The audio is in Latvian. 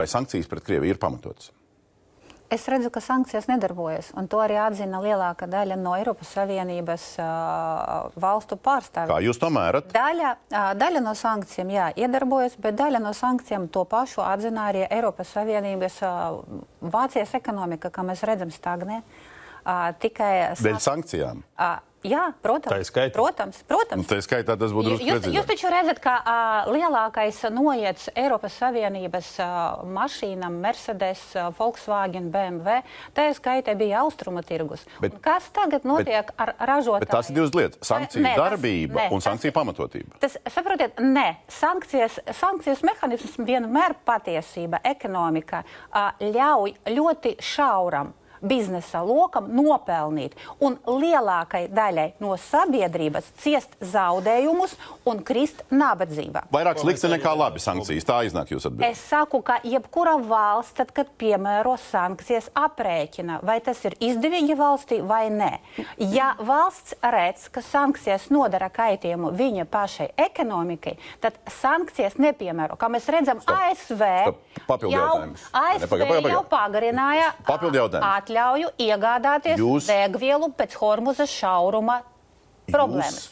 Vai sankcijas pret Krieviju ir pamatotas? Es redzu, ka sankcijas nedarbojas, un to arī atzina lielākā daļa no Eiropas Savienības valstu pārstāvjiem. Kā jūs to mērat? Daļa no sankcijām, jā, iedarbojas, bet daļa no sankcijām to pašu atzina arī Eiropas Savienības Vācijas ekonomika, kā mēs redzam, stagnē. Dēļ sankcijām? Jā, protams. Protams. Tā skaitā tas būtu drusku precīzāk. Jūs taču redzat, ka lielākais noiets Eiropas Savienības mašīnām, Mercedes, Volkswagen, BMW, tā skaitā bija austrumu tirgus. Kas tagad notiek ar ražotājiem? Bet tās ir divas lietas. Sankciju darbība un sankciju pamatotība. Saprotiet, sankcijas mehānisms vienmēr patiesība ekonomika ļauj ļoti šauram biznesa lokam nopelnīt un lielākai daļai no sabiedrības ciest zaudējumus un krist nabadzībā. Vairāk slikti nekā labi sankcijas, tā iznāk jūs atbildi. Es saku, ka jebkura valsts, tad, kad piemēro sankcijas, aprēķina, vai tas ir izdevīgi valstī vai nē. Ja valsts redz, ka sankcijas nodara kaitējumu viņa pašai ekonomikai, tad sankcijas nepiemēro. Kā mēs redzam, ASV jau pagarināja atļauju iegādāties degvielu pēc Hormuza šauruma problēmas.